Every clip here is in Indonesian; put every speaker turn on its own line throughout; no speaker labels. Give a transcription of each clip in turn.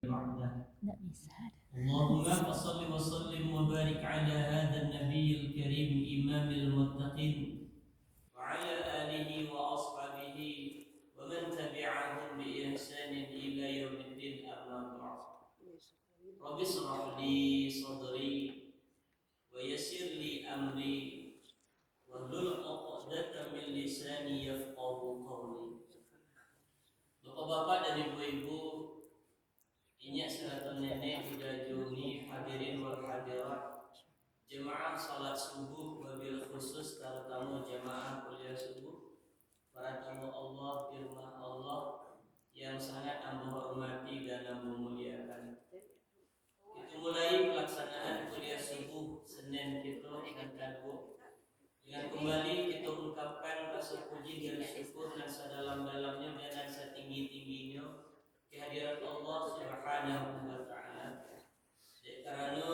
اللهم صل وسلم وبارك على هذا النبي الكريم إمام المتقين وعلى آله وأصحابه ومن تبعهم بإحسان إلى يوم الدين أما بعد رب اشرح لي صدري ويسر لي أمري واحلل عقدة من lisani yafqahu qawli. Bapak-bapak dan ibu-ibu, inyak seratan nenek udah juni hadirin wal hadirat, jemaah salat subuh wabil khusus terutama jemaah kuliah subuh, para tamu Allah, firman Allah yang sangat amba hormati dan amba muliakan. Kita mulai pelaksanaan kuliah subuh Senin kita dan Rabu. Dengan kembali kita ungkapkan rasa puji dan syukur dan sedalam-dalamnya dan setinggi-tingginya kehadirat Allah Subhanahu wa taala. Karena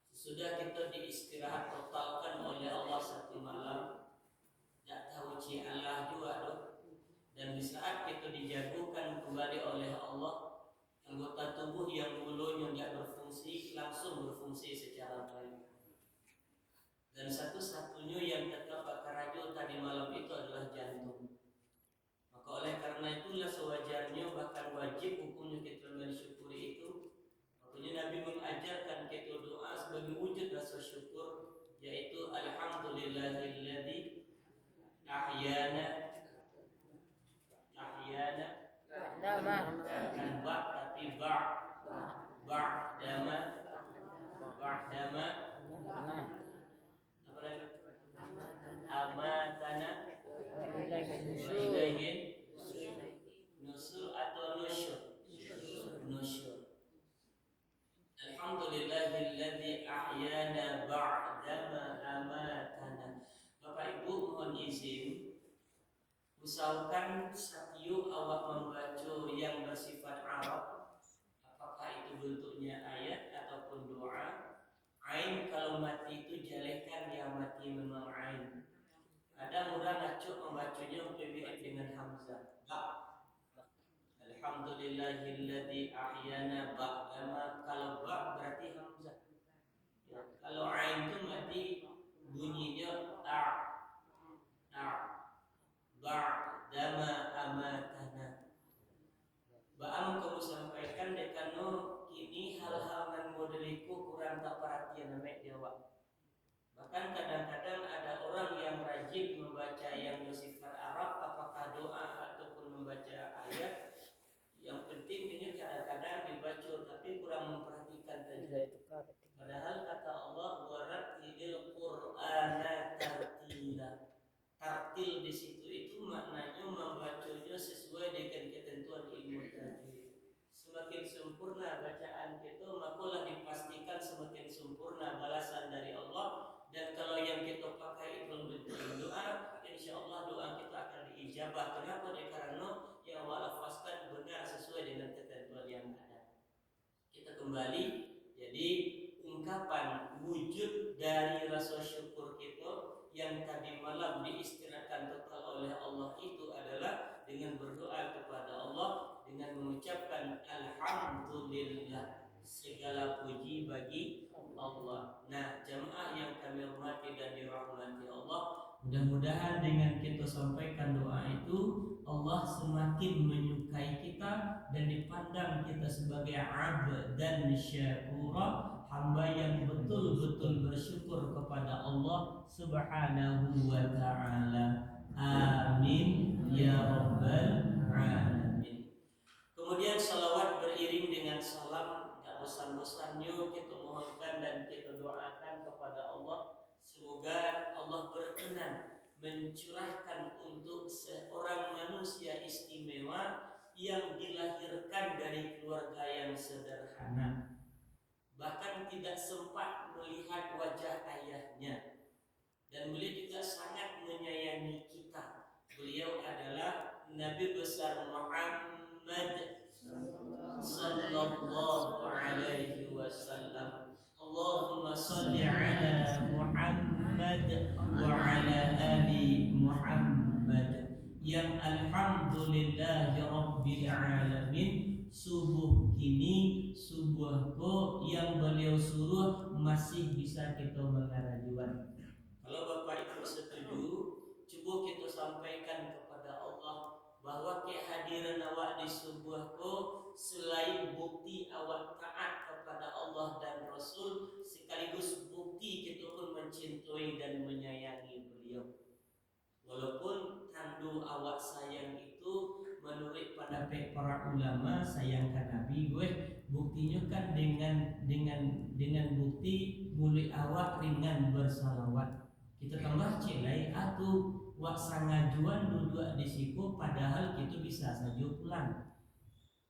sudah kita diistirahat totalkan oleh Allah satu malam, tak tahu ci Allah juga doh. Dan di saat kita dijagukan kembali oleh Allah, anggota tubuh yang dulunya tidak berfungsi langsung berfungsi secara baik. Dan satu-satunya yang tetap bakarajo tadi malam itu adalah jantung. Maka oleh karena itulah sewajarnya bahkan wajib hukumnya kita mensyukuri itu. Makanya Nabi mengajarkan kita doa sebagai wujud rasa syukur, yaitu alhamdulillahilladzi ahyana bukan ba tapi ba'dama amatana ilaihin nusul atau nusyur. Alhamdulillahilladzi ahyana ba'dama amatana. Bapak Ibu mohon izin, usahakan setiap awak membaca yang bersifat Arab, apakah itu bentuknya ayat ataupun doa. Ain kalau mati itu jalekan yang mati memang ain. Ada orang acuk membacanya mirip dengan hamzah. Alhamdulillahilladzi ahyana ba'dama, kalau ba berarti hamzah. Ya, kalau ain itu mati bunyinya ba'dama amatana. Ba'am kamu sampaikan dekano kini hal-hal yang modeliku kurang tak perhatian namek jawab. Bahkan kadang-kadang ada orang yang rajin membaca yang bersifat Arab, apakah doa ataupun membaca ayat. Yang penting ini kadang-kadang dibaca tapi kurang memperhatikan saja. Padahal kata Allah warattilil Qur'ana tartila. Tartil di situ itu maknanya membacanya sesuai dengan ketentuan ilmu tajwid. Semakin sempurna bacaan kita, makalah dipastikan semakin sempurna balasan dari Allah. Dan kalau yang kita pakai itu bentuk doa, insya Allah doa kita akan diijabah. Kenapa? Karena yang Allah lafazkan benar sesuai dengan ketentuan yang ada. Kita kembali, jadi ungkapan wujud dari rasa syukur kita yang tadi malam diistirahatkan total oleh Allah itu adalah dengan berdoa kepada Allah, dengan mengucapkan alhamdulillah, segala puji bagi Allah. Nah, jemaah yang kami hormati dan dirahmati Allah, mudah-mudahan dengan kita sampaikan doa itu Allah semakin menyukai kita dan dipandang kita sebagai abd dan syakura, hamba yang betul-betul bersyukur kepada Allah Subhanahu wa ta'ala. Amin ya rabbal alamin. Kemudian salawat beriring dengan salam, tak bosan-bosannya kita mohonkan dan kita doakan kepada Allah, semoga Allah berkenan mencurahkan untuk seorang manusia istimewa yang dilahirkan dari keluarga yang sederhana, bahkan tidak sempat melihat wajah ayahnya, dan beliau juga sangat menyayangi kita. Beliau adalah Nabi besar Muhammad sallallahu alaihi wasallam. Allahumma salli ala Muhammad wa ala ali Muhammad, yang alhamdulillahi rabbil alamin subuh kini subuh ko yang beliau suruh masih bisa kita mengarajuan. Kalau Bapak Ibu setuju, coba kita sampaikan kepada Allah bahwa kehadiran awak di subuh ko selain bukti awak taat kepada Allah dan Rasul, sekaligus bukti kita pun mencintai dan menyayangi beliau. Walaupun tandu awak sayang itu menurut pendapat para ulama sayangkan Nabi gue buktinya kan dengan bukti mulut awak ringan bersalawat. Kita tambah cilai atau wak sangajuan duduk di siku padahal kita bisa saja pulang.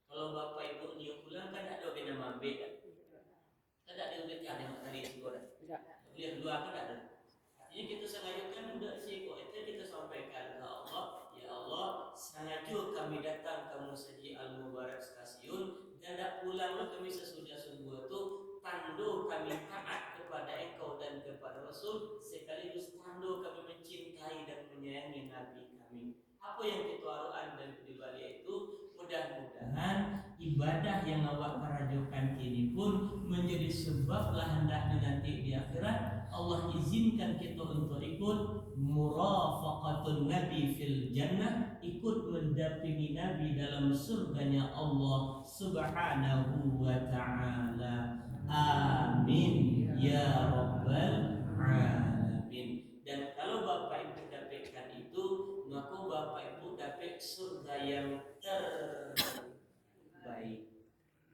Kalau Bapak Ibu dia pulang kan ada bina mambe kan? Ada diulit kan yang tadi sekolah. Lihat dua kan ada. Artinya kita sengajakan udah sih kok itu kita sampaikan ke Allah, ya Allah, sengaja kami datang ke Masjid Al Mubarak Stasiun dan tak pulang kami sesudah subuh itu tanda kami taat kepada Engkau dan kepada Rasul sekaligus tanda kami mencintai dan menyayangi Nabi kami. Apa yang kita aruan dan di balik itu mudah-mudahan ibadah yang awak kerajokan kini pun menjadi sebab lah hendaknya nanti di akhirat Allah izinkan kita untuk ikut murafaqatun Nabi fil jannah, ikut mendampingi Nabi dalam surganya Allah Subhanahu wa ta'ala. Amin ya rabbal alamin. Dan kalau Bapak Ibu dapatkan itu, maka Bapak Ibu dapat surga yang terbaik.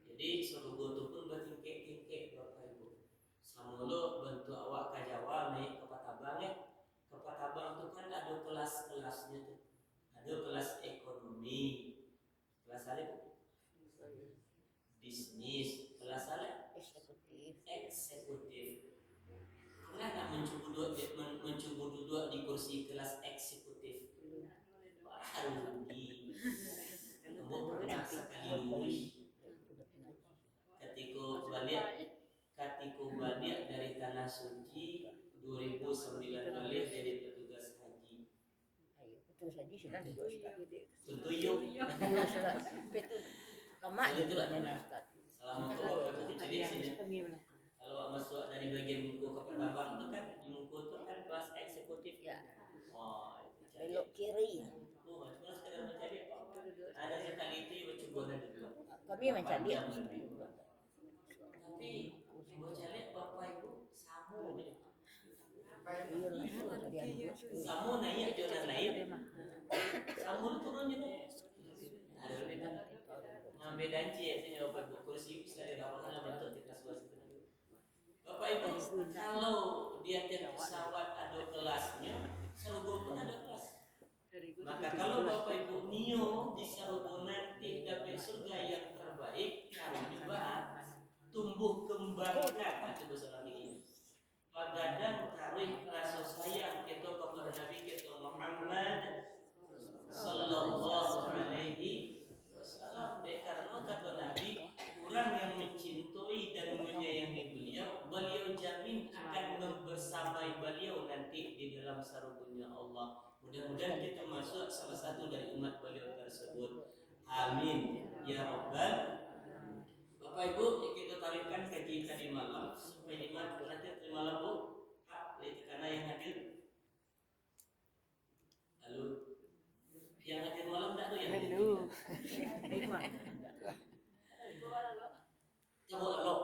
Jadi surga itu pun bertingkat-tingkat Bapak Ibu. Samula bentuk awak ke Jawa naik ke Patabang ya. Ke Patabang itu kan ada kelas-kelasnya tuh. Ada kelas ekonomi, kelas apa? Bisnis, kelas apa? Eksekutif. Pernah nggak mencoba duduk di kursi kelas eksekutif? Wah, rugi. Kamu pernah sekali lulus. Ketika balik dari tanah suci 2009 balik dari petugas haji.
Betul saja sudah
Tentu yuk.
Lama itu Ustaz.
Selama itu jadi sini. Kalau masuk dari bagian buku ke Patabang itu kan buku itu kan kelas eksekutif
ya.
Oh,
belok kiri.
Cuma sekedar mencari apa? Ada sekali itu coba dulu.
Kami mencari.
Tapi coba cari Bapak Ibu samu. Samu naik jangan naik. Samu turun juga. Ada beda. Nah bedanya sih Bapak Ibu kursi bisa dirawakan bentuk di kelas bawah. Bapak Ibu kalau dia pesawat ada kelasnya, surga pun ada kelas. Maka kalau Bapak Ibu nio di surga nanti dapat surga yang terbaik, kami juga tumbuh kembangkan itu bahasa ini. Pagadan tarik rasa sayang kita kepada Nabi kita Muhammad sallallahu alaihi wasallam. Karena kata Nabi, orang yang mencintai dan menyayangi beliau jamin akan membersamai beliau nanti di dalam surganya Allah. Mudah-mudahan kita masuk salah satu dari umat beliau tersebut. Amin ya rabbal. Bapak Ibu, kita tarikkan kaji tadi malam supaya iman terakhir di malam Bu. Karena yang hadir. Halo. Yang hadir malam tak ada yang hadir. Coba lo.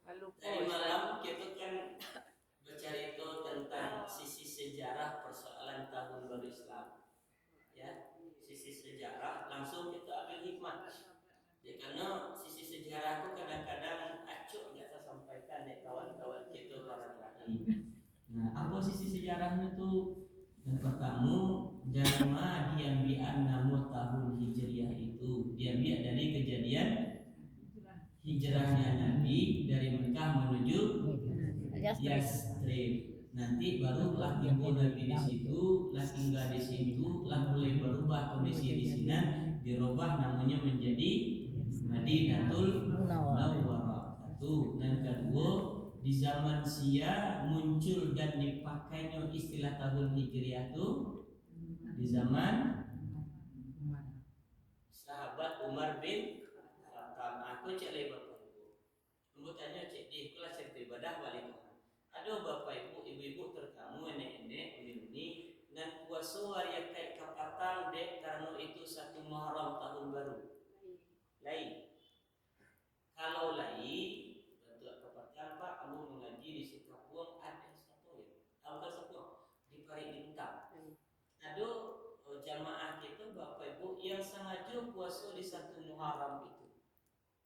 Tadi malam kita kan bercerita tentang sisi sejarah persoalan tahun baru Islam. Ya, sisi sejarah langsung kita ambil hikmah. Ya, karena sisi sejarah itu kadang-kadang acuk nggak saya sampaikan ya kawan-kawan kita para terakhir. Nah, apa sisi sejarahnya tuh? Yang pertama, Jalma diambil nama tahun Hijriah itu diambil dari kejadian hijrahnya Nabi dari Mekah menuju Yastrib. Nanti barulah tinggal Nabi di situ, lah tinggal di situ, lah mulai berubah kondisi di sini, dirubah namanya menjadi Madinatul Munawwarah. Satu, dan kedua di zaman Sia muncul dan dipakainya istilah tahun Hijriah itu di zaman sahabat Umar bin Khattab. Aku cek lagi bapak ibu. Tanya cek di kelas cerita ibadah balik. Ada bapak ibu, ibu-ibu terkamu, nenek-nenek, ini dan puasa hari kai kapatan dek karena itu satu Muharram tahun baru. Lain. Kalau lain bentuk kapatan Pak, kamu mengaji di Sikapuang ada satu ya. Bukan satu di Pari Bintang. Ada jamaah kita bapak ibu yang sengaja puasa di satu Muharram itu.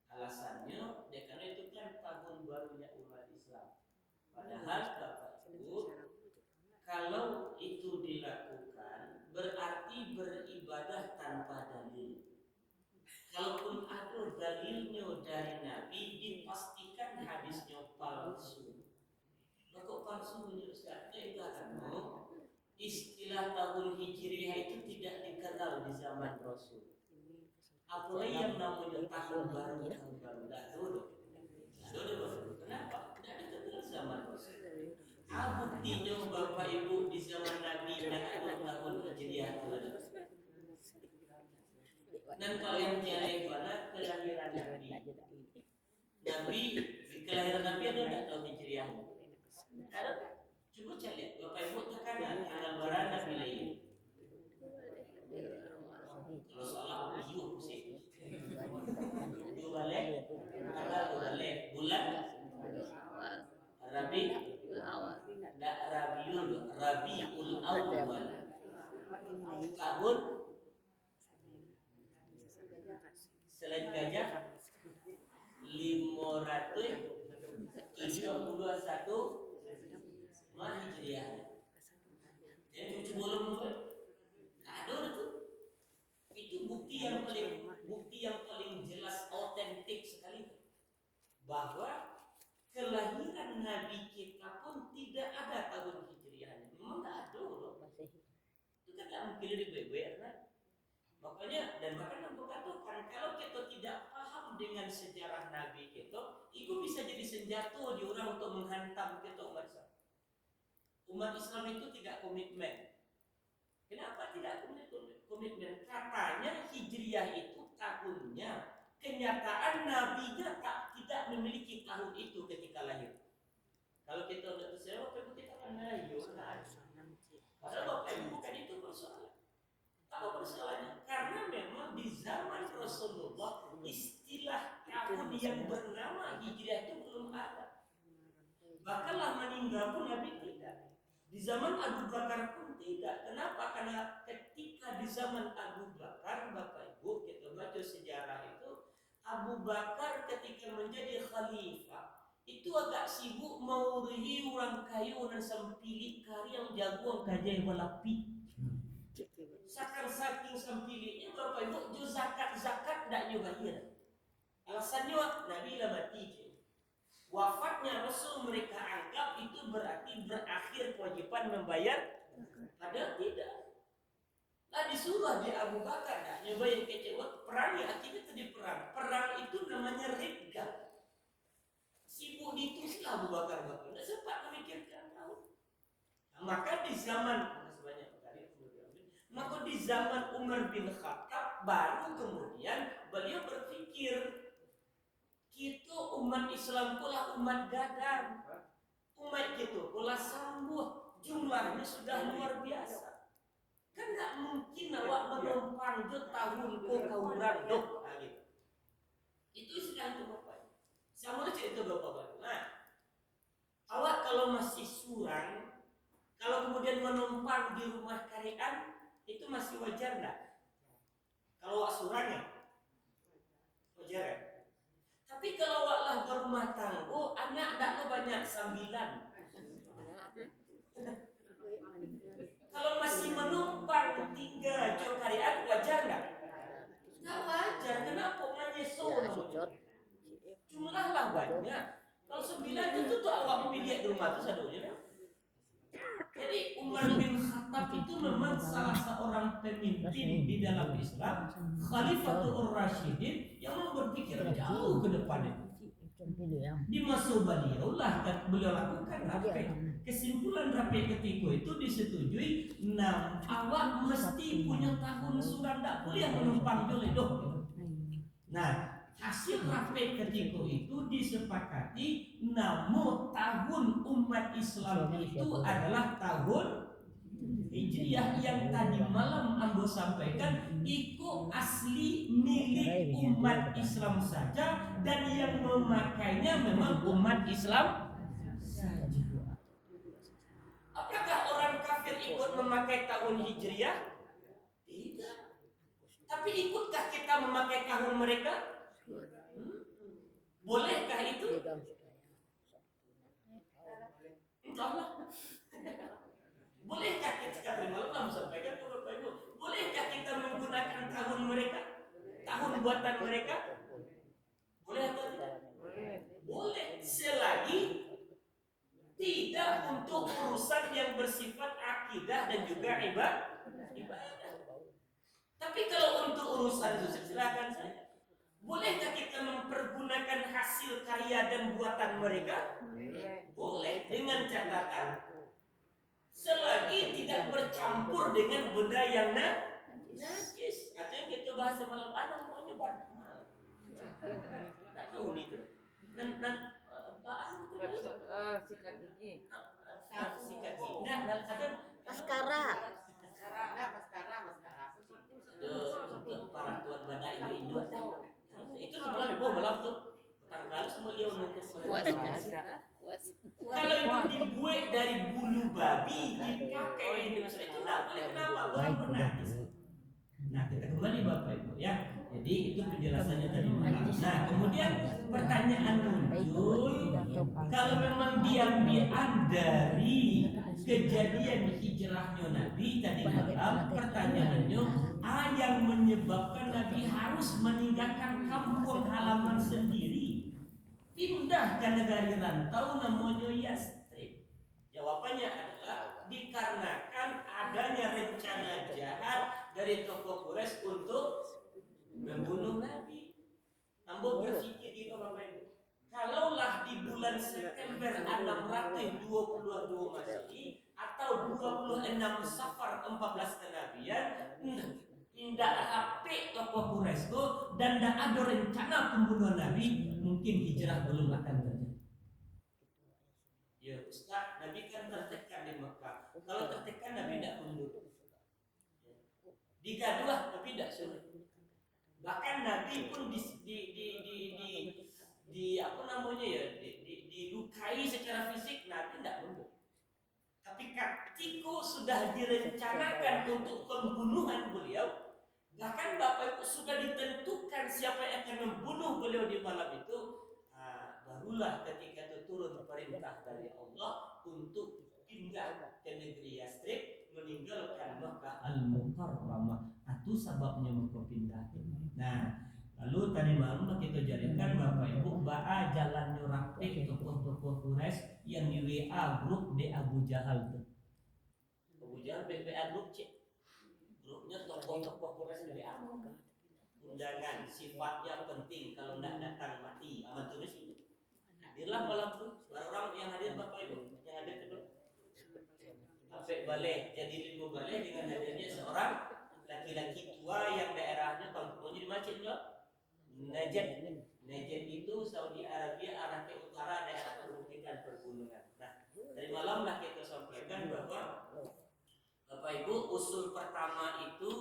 Alasannya, karena itu kan tahun barunya umat Islam. Padahal bapak ibu, kalau itu dilakukan berarti beribadah tanpa dalil. Kalaupun ada dalilnya dari Nabi, dipastikan hadisnya palsu. Maka palsunya Ustaz, karena istilah tahun Hijriah itu tidak dikenal di zaman Rasul. Apalagi yang namanya tahun baru, dah dulu. Kenapa? Tidak dikenal zaman Rasul. Buktinya bapak ibu di zaman Nabi tidak ada tahun Hijriah. Dan kalau yang jalan pada kelahiran Nabi. Nabi di kelahiran Nabi ada tidak tahun Hijriah? Ada. Coba cari bapak ibu tekanan tanggal berapa Nabi lahir. Kalau salah ujuk sih. Ujuk balik, tanggal balik, bulan Rabiul Awal. Tahun selain gajah 531 Hijriah. Jadi cuci bolong ada itu. Itu bukti yang paling jelas autentik sekali bahwa kelahiran Nabi kita pun tidak ada tahun Hijriahnya. Memang tidak ada loh. Itu kan tidak mungkin dibeber kan? Makanya dan bahkan aku katakan kalau kita tidak paham dengan sejarah Nabi kita, itu bisa jadi senjata di orang untuk menghantam kita umat Islam. Umat Islam itu tidak komitmen. Kenapa tidak komitmen? Katanya Hijriah itu tahunnya. Kenyataan Nabinya tidak memiliki tahun itu ketika lahir. Kalau kita sudah tersewa, kita akan lahir. Padahal Bapak Ibu bukan itu persoalan. Apa persoalannya? Karena memang di zaman Rasulullah istilah tahun yang bernama Hijriah itu belum ada. Bahkanlah meninggal pun Nabi tidak. Di zaman Abu Bakar pun tidak. Kenapa? Karena ketika di zaman Abu Bakar, Bapak Ibu, kita baca sejarah itu, Abu Bakar ketika menjadi khalifah, itu agak sibuk mauruhi orang kayu dan sempili kari yang jago gajah balapi. Saking sempilinya Bapak Ibu, jo zakat tidak bayar. Alasannya Nabi lah mati. Wafatnya Rasul mereka anggap itu berarti berakhir kewajiban membayar, padahal tidak. Nah disuruh di Abu Bakar dah nyobain kecewa perang ya akhirnya tadi perang itu namanya riddah. Sibuk ditulis Abu Bakar tidak sempat memikirkan tahu. Nah, maka di zaman Umar bin Khattab baru kemudian beliau berpikir kita umat Islam pula umat gadang, umat kita pula sambuh, jumlahnya sudah luar biasa. Kan tak mungkin awak menumpang je tahun kauran dok. Itu sudah itu bapak. Sama aja itu bapak. Nah, awak kalau masih surang, kalau kemudian menumpang di rumah karyawan, itu masih wajar enggak? Kalau awak surang ya, wajar ya. Tapi kalau awaklah berumah tangga, anak tak banyak sambilan. Kalau masih menumpang tinggal cokarian, wajar nggak? Nggak wajar. Kenapa menyesal? Jumlahlah banyak. Kalau 9 itu tuh awak memilih di rumah itu sadonya. Jadi Umar bin Khattab itu memang salah seorang pemimpin di dalam Islam, Khalifatul Rasyidin yang berpikir jauh ke depannya. Di masa beliau lah beliau lakukan rapi. Kesimpulan rapi ketika itu disetujui. Nah, awak mesti punya tahun surat, tak boleh menumpang joledoh. Nah, hasil rapat ketika itu disepakati namun tahun umat Islam itu adalah tahun Hijriah yang tadi malam Ambo sampaikan itu asli milik umat Islam saja dan yang memakainya memang umat Islam saja. Apakah orang kafir ikut memakai tahun Hijriah? Tidak. Tapi ikutkah kita memakai tahun mereka? Bolehkah itu? Entahlah. Bolehkah kita malam sampaikan ke Bapak Ibu? Bolehkah kita menggunakan tahun mereka? Tahun buatan mereka? Boleh atau tidak? Boleh selagi tidak untuk urusan yang bersifat akidah dan juga ibadah. Tapi kalau untuk urusan itu silakan saja. Bolehkah kita mempergunakan hasil karya dan buatan mereka? Boleh, dengan catatan selagi tidak bercampur dengan benda yang najis. Atau yang kita bahas malam anak mau nyoba. Tak tahu ni tu. Dan
sikat gigi.
sikat gigi. Nah, ada
Maskara.
Untuk para tuan badai itu itu sebenarnya malam tu. Tanggal semua dia untuk kalau itu dibuat dari bulu babi dipakai di Indonesia itu tidak boleh. Kenapa? Orang bernajis. Nah, kita kembali Bapak Ibu ya. Jadi itu penjelasannya tadi. Nah, kemudian pertanyaan muncul, kalau memang diambil dari kejadian hijrahnya Nabi tadi malam, pertanyaannya, yang menyebabkan Nabi harus meninggalkan kampung halaman sendiri, pindah ke negara rantau namanya Yastrib? Jawabannya adalah dikarenakan adanya rencana jahat dari tokoh Quraisy untuk membunuh Nabi. Ambo berpikir gitu Bapak Ibu. Kalaulah di bulan September 622 Masehi atau 26 Safar 14 kenabian, tidak apik tokoh Quraisy dan tidak ada rencana pembunuhan Nabi, mungkin hijrah belum akan terjadi. Ya Ustaz, Nabi kan tertekan di Mekah. Kalau tertekan Nabi tidak mundur. Digaduh Nabi tidak sulit. Bahkan Nabi pun dilukai secara fisik, Nabi tidak mundur. Tapi ketika sudah direncanakan untuk pembunuhan beliau, bahkan Bapak Ibu sudah ditentukan siapa yang akan membunuh beliau di malam itu, barulah ketika itu turun perintah dari Allah untuk pindah ke negeri Yastrib, meninggalkan Makkah Al-Mukarramah. Itu sebabnya mau pindah. Nah, lalu tadi malam kita jadikan Bapak Ibu jalan nyurapik tokoh-tokoh Quraisy yang di WA grup di Abu Jahal tuh. Abu Jahal WA grup cek. Grupnya tokoh-tokoh Quraisy di WA. Undangan sifatnya penting, kalau tidak datang mati. Aman tulis itu. Hadirlah malam tuh. Orang yang hadir Bapak Ibu, yang hadir itu sampai balik, jadi 5 balik dengan hadirnya seorang laki-laki tua yang daerahnya kampungnya di masjidnya Najd. Najd itu Saudi Arabia, arah ke utara, daerah perbukitan pergunungan. Nah, dari malam lah kita sampaikan bahwa Bapak Ibu, usul pertama itu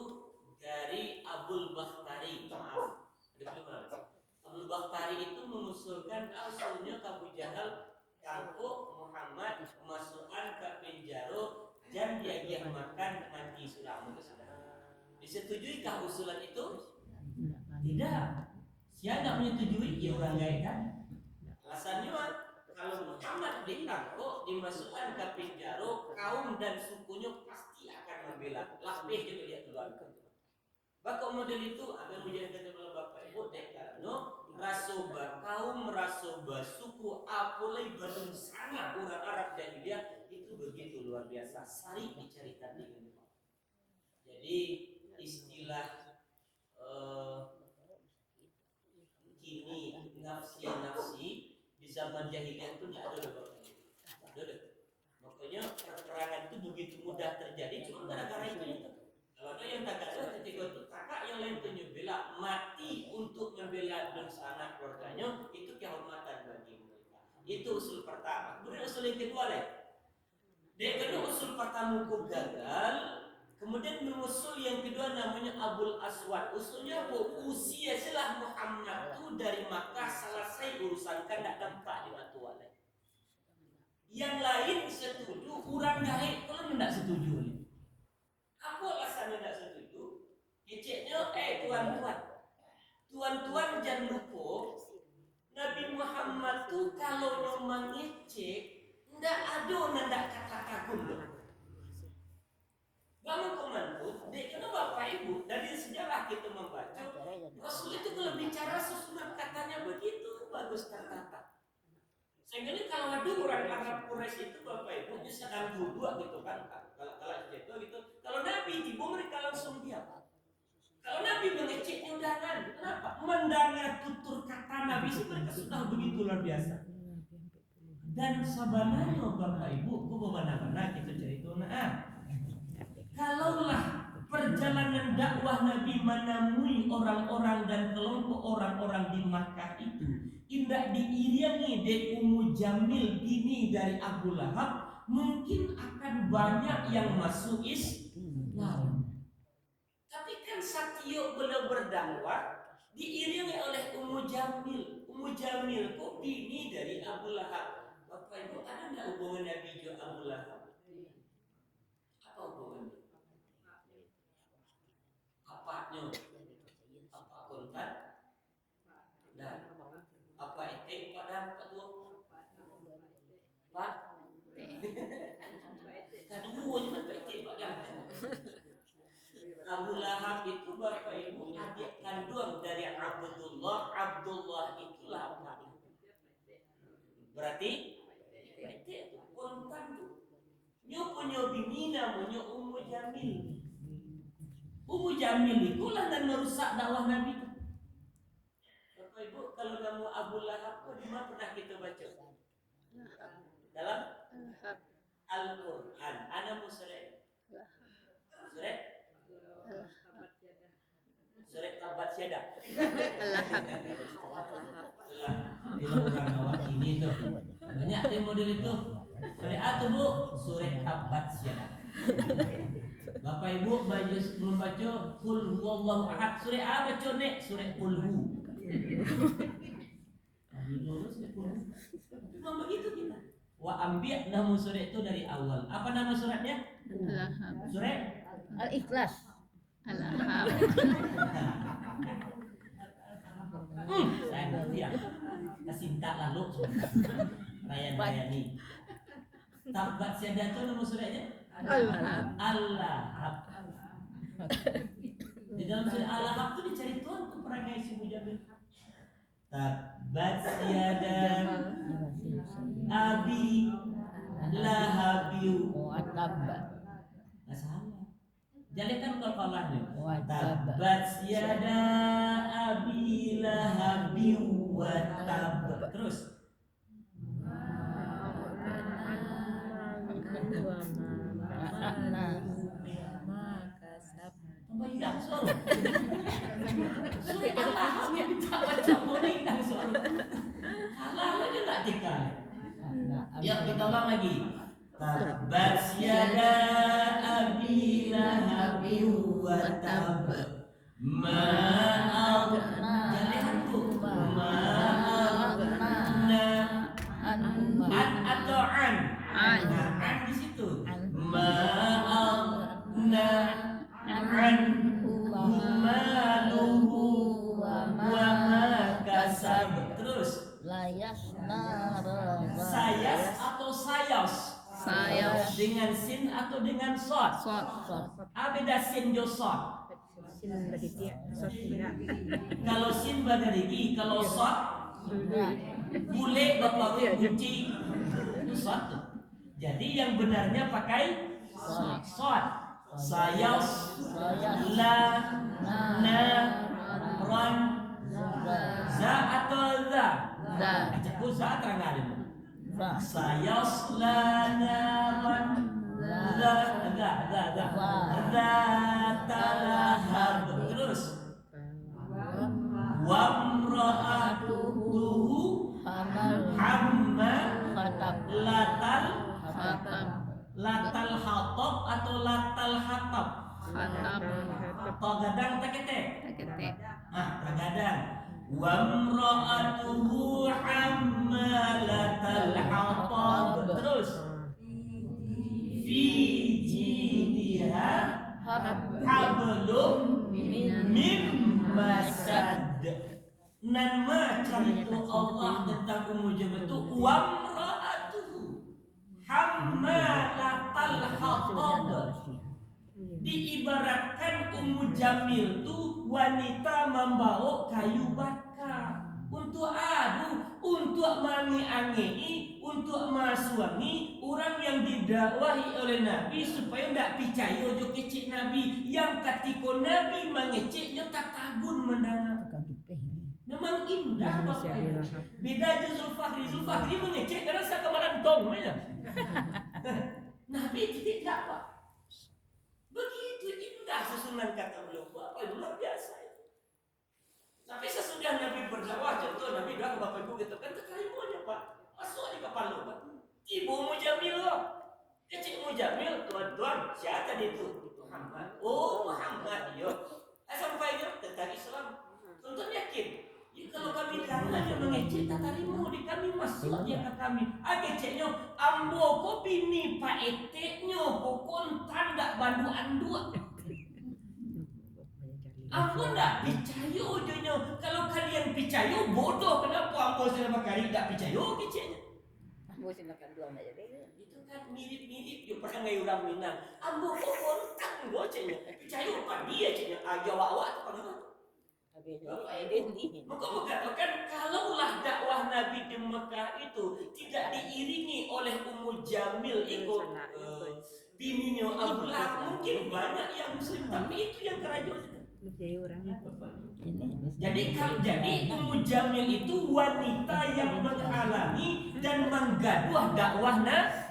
dari Abul Bakhtari. Maaf, Abul Bakhtari itu mengusulkan usulnya Abu Jahal kangkuk Muhammad masukkan ke penjara dan dia makan mati sudah. Disetujuikah usulan itu? Tidak. Siapa tidak menyetujui? Ya orang lain kan. Alasannya kalau Muhammad ditangkap dimasukkan ke penjara, kaum dan sukunya pasti akan membela. Lapih juga dia keluar. Maka model itu akan menjadi kata Bapak Ibu dekarno rasoba kaum rasoba suku apolai badung sangat orang Arab jahiliyah itu begitu luar biasa. Sari dicarikan dengan jadi istilah kini nafsi di zaman jahiliyah itu tidak ada Bapak Ibu. Ada. Makanya peperangan itu begitu mudah terjadi cuma gara-gara itu. Kalau ada yang tak ada ketika itu kakak yang lain itu bela mati untuk membela membela bangsa anak keluarganya, itu kehormatan bagi mereka. Itu usul pertama. Kemudian usul yang kedua leh. Dia kedua usul pertama ku gagal. Kemudian usul yang kedua namanya Abul Aswad. Usulnya apa? Usia setelah Muhammad itu dari Makkah selesai urusan kan tidak dampak di batu leh. Yang lain setuju, orang gaib kalau tidak setuju. Apa alasannya tidak setuju? Keceknya tuan-tuan jangan lupa Nabi Muhammad tuh kalau nyomang ngecek ndak ada ndak kata kagum loh. Bangun komando, dek kena bapak ibu dari sejarah kita membaca Rasul itu kalau bicara sesuatu katanya begitu bagus tertata. Sehingga ini kalau ada orang Arab Quraisy itu bapak ibu dia sedang duduk gitu kan, kalau gitu gitu. Kalau Nabi tiba mereka langsung diam. Kalau Nabi mengeceknya undangan, kenapa? Mendengar tutur kata Nabi mereka sudah begitu luar biasa. Dan sebenarnya bapak ibu, mana kita cerita kalaulah perjalanan dakwah Nabi menemui orang-orang dan kelompok orang-orang di Makkah itu indah diiringi dek Ummu Jamil bini dari Abu Lahab, mungkin akan banyak yang masuk Islam. Tapi kan Satyo belum berdakwah diiringi oleh Ummu Jamil. Ummu Jamil kok bini dari Abu Lahab. Bapak ibu ada nggak hubungan Nabi dengan Abu Lahab? Apa hubungannya? Apanya? Apa kontan? Dan apa itu pada ketua? Pak? Kedua cuma itu pada. Abu Lahab itu bapak ibu adik kandung dari Abdullah. Abdullah itulah apa? Berarti itu kontan tuh. Nyo punya bini namanya Ummu Jamil. Ummu Jamil itu lah dan merusak dakwah Nabi. Bapak ibu kalau nama Abu Lahab di mana pernah kita baca? Dalam Al-Quran. Ana musyrek. Surah Tabat Syada. Di orang awak ini tuh banyak yang model itu. Surah itu bu, surah Tabat Syada. Bapak ibu belum baca Qul huwallahu ahad. Surah A baca nek surah Qul hu. Memang begitu kita. Wa ambiya nama surah itu dari awal. Apa nama suratnya? Surah
Al-Ikhlas.
Al-Ahab.
Saya ngerti ya. Kesinta lalu Raya nih. Tabat Syada itu nama suratnya? Al-Lahab. Di dalam surah Al-Lahab itu dicari Tuhan tuh perangai si Mujamil. Tabat Syada Abi Lahabiu
Wa tabba.
Nggak salah. Jadi kan kalahnya.
Wa tabba.
Tabat Syada Abi Lahabiu wa tab. Terus Bayang suara. Suara Allah minta baca boneka suara. Allah aja enggak tinggal. Ya kita ulang lagi. Tabat syada abi lahabi wa tab. Ma jangan tuh. Ma an atau an. An di situ. Ma anhu maluhu wa ma kasab. Terus sayas atau sayos?
Sayos.
Dengan sin atau dengan sod? Beda sin jo sod. Kalau sin badarigi, kalau sod bule bapak kunci itu sod. Jadi yang benarnya pakai sod. Sayas la na ran za atau za ajakku za terang sayas la na ran za talahab. Terus wamru mra'atuhu
Hamal
hammalatal
khatab.
latal hatab atau latal hatab. Tagadang takete. Tagadang. Wa mra'atuhu hammalatal hatab. Terus fi jidiha hablum min masad. Nan macam itu Allah tentang Ummu Jamil itu wa mra'atuhu hammalatal hatab. Diibaratkan Ummu Jamil itu wanita membawa kayu bakar untuk untuk mami angei, untuk masuami orang yang didakwahi oleh Nabi supaya tidak percaya jo kecik Nabi yang ketika Nabi mengeceknya tak kabun mendengar. Memang indah Bapak Ibu. Beda aja Zulfahri mengecek karena saya kemarin dong aja. Nabi tidak Pak. Begitu indah susunan kata beliau. Bapak Ibu luar biasa itu. Tapi sesudah Nabi berdakwah, contoh Nabi doa ke Bapak Ibu gitu kan terima Pak. Masuk di kapal lo Pak. Ibu Mujamil loh. Kecik Mujamil, tuan-tuan, siapa tadi itu? Muhammad. Oh Muhammad, yo. Sampainya tentang Islam. Tuan-tuan yakin? Ya, kalau kami hanya mengecek tak terima di kami masuk dia ke kami. Ageceknya ambo ko bini pak eteknya ko kontan dak bandu anduk. Ambo ndak percaya ujungnya. Kalau kalian percaya bodoh kenapa ambo selama kali ndak percaya keceknya.
Ambo silakan dua aja deh.
Itu kan mirip-mirip yo pernah ngai orang Minang. Ambo ko kontan gocenya. Percaya apa dia ceknya awak-awak tu panggil. Maka mengatakan kalaulah dakwah Nabi di Mekah itu tidak diiringi oleh Ummu Jamil ikut bininya Abu Lahab, mungkin banyak yang muslim, tapi itu yang kerajaan. Jadi Ummu Jamil itu wanita yang menghalangi dan menggaduh dakwah Nabi.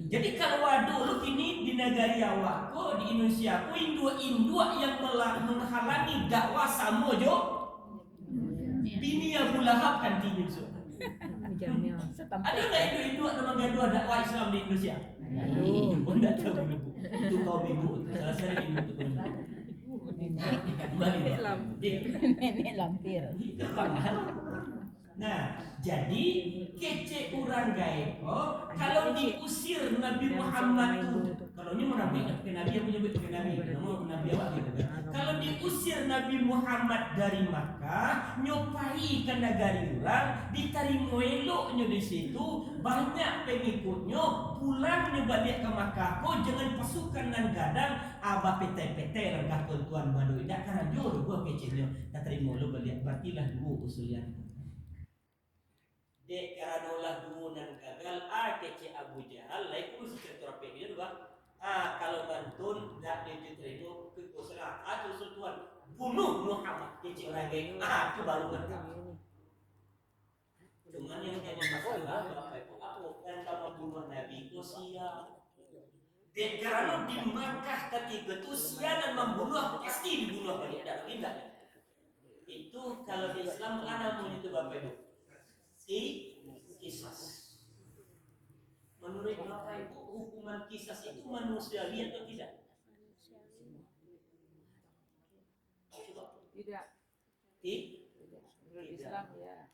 Jadi kalau dulu kini di negari awak, di Indonesia, induk yang menghalangi dakwah Samojo, bini Abu Lahab kan tinggi so. Ada nggak induk yang menggaduh dakwah Islam di Indonesia? Oh, tidak tahu ibu. Itu kaum ibu. Salah satu ibu itu.
Nenek lampir.
Nah, jadi kece orang gaeko kalau diusir Nabi Muhammad itu, kalau ini mau Nabi yang menyebut Nabi, mau Nabi awak gitu kan. Kalau diusir Nabi Muhammad dari Makkah, nyopai ke negari orang, diterima eloknya di situ, banyak pengikutnya, pulang balik ke Makkah. Kau jangan pasukan dan gadang, abah PT langkah tuan Badui. Tak karena jodoh gua kecilnya, tak terima lo balik. Berartilah dua usulian. Dek karena dulu nan gagal kece Abu Jahal lain pun secara dia juga kalau bantun tak diterima ke usaha atau sultan bunuh Muhammad kece lagi itu baru kan cuman yang jadi masalah Bapak Ibu aku kan kamu bunuh Nabi itu siap dek karena di Makkah ketika itu siap dan membunuh pasti dibunuh balik tidak itu kalau di Islam ada itu Bapak Ibu kisas. Menurut Bapak Ibu hukuman kisas itu manusiawi atau tidak? Tidak.
Islam ya.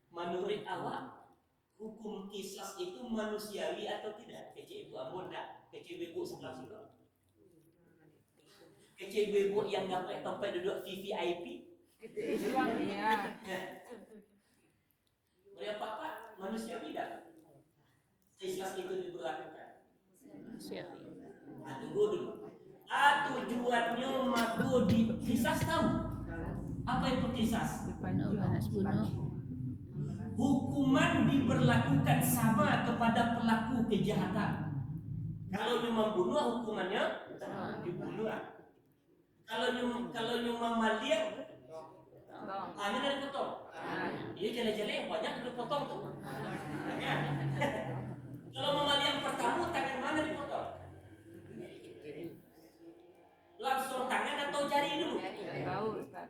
Menurut awak hukum kisas itu manusiawi atau tidak? Kece ibu amun tak? Kece ibu sebelah situ. Kece ibu yang dapat tempat duduk VVIP.
Islam ya.
Oleh apa? Manusia tidak. Kisah itu diberlakukan. Tunggu dulu. Tujuannya maku di kisah tahu. Apa itu kisah? Hukuman diberlakukan sama kepada pelaku kejahatan. Kalau dia membunuh hukumannya dibunuh. Kalau dia memaliak, hanya dari potong. Iya jale-jale banyak dipotong tuh. Kalau mama yang pertama tangan mana dipotong? Langsung tangan atau jari dulu?
Tahu Ustaz.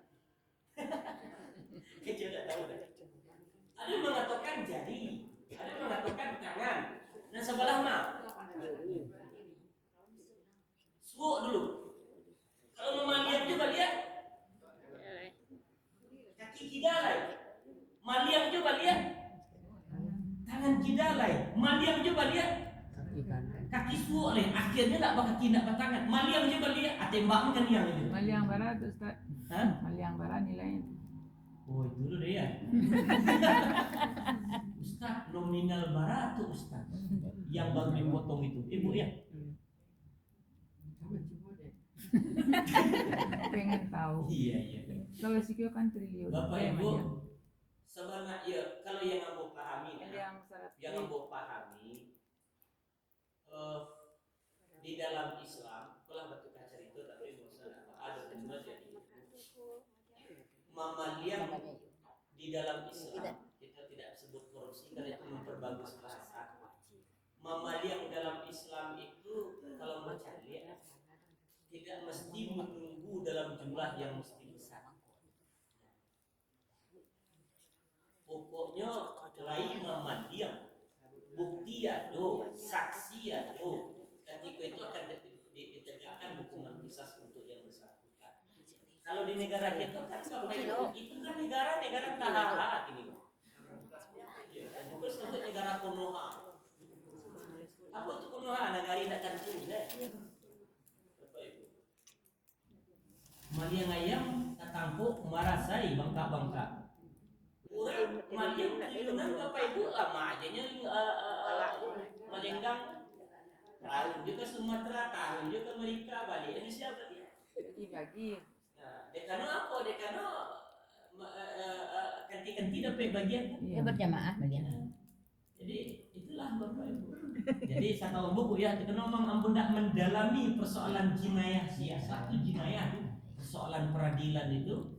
ada yang mengatakan jari, ada yang mengatakan tangan. Dan sebelah mana? Suuk dulu. Kalau memaliam juga lihat kaki kidalai. Maliam juga lihat tangan kidalai. Maliam juga lihat kaki suuk leh. Akhirnya tak bakal kaki nak tangan. Maliam juga lihat atembak kan yang itu.
Maliang barat Ustaz.
Hah?
Maliang barat nilainya.
Oh itu dulu deh ya. Ustaz nominal barat tuh Ustaz. Yang baru dipotong itu. Ibu ya.
Pengen tahu.
Iya.
Kalau sikio kan triliun.
Bapak
Maliang.
Ibu sebenarnya ya kalau yang ambo pahami
Maliang syarat.
yang ambo pahami di dalam Islam kalau batu kacar itu tapi masalah ada benar jadi mamaliang di dalam Islam kita tidak sebut korupsi karena itu memperbagus bahasa. Mamaliang dalam Islam itu kalau mencari tidak mesti menunggu dalam jumlah yang mesti besar. Pokoknya lain mamaliang bukti ada, saksi ada. Ketika itu akan ditegakkan hukuman kisas untuk yang bersangkutan. Kalau di negara kita kan sampai itu kan negara taharat ini. Bukan untuk negara Konoha. Apa itu Konoha? Negara tidak tentu. Maliang ayam tatangkuk marasai bangka-bangka. Orang maliang triliunan Bapak Ibu lama aja nya melenggang. Tahun juga Sumatera, tahun juga Amerika, balik Indonesia berarti.
Bagi.
Nah, dekano apa? Dekano ganti-ganti dapat bagian.
Ya berjamaah bagian.
Jadi itulah Bapak Ibu. Jadi saya tahu buku ya, dekano memang ampun tidak mendalami persoalan jinayah siasat itu jinayah itu. Persoalan peradilan itu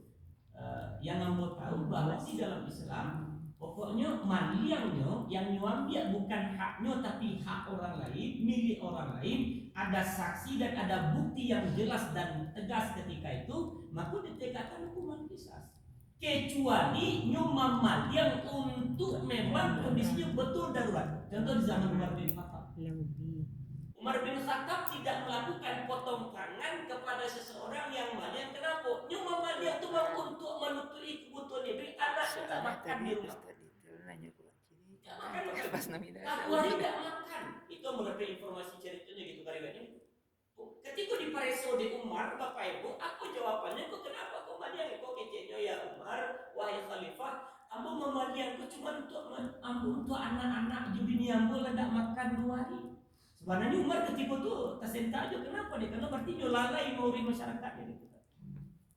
yang ambo tahu bahwa di dalam Islam pokoknya maliangnya yang nyuambiak bukan haknya tapi hak orang lain, milik orang lain, ada saksi dan ada bukti yang jelas dan tegas ketika itu, maka ditegakkan hukuman kisas. Kecuali nyumam maliang untuk memang kondisinya betul darurat. Contoh di zaman Umar bin Khattab. Umar bin Khattab tidak melakukan potong tangan kepada seseorang yang maliang. Kenapa? Nyumam maliang itu untuk menutupi kebutuhan negeri, anak tidak makan di rumah. Aku hari tidak makan. Itu mendapat informasi ceritanya gitu karibannya. Ketika di Pareso di Umar, Bapak Ibu, aku jawabannya kok kenapa kok maliang kok keceknya ya Umar, wahai khalifah, ambo memaliangku cuma untuk anak-anak jubini ambo tidak makan 2 hari. Sebenarnya Umar ketika itu tersentak aja kenapa dia? Karena berarti lalai mauri masyarakat ini.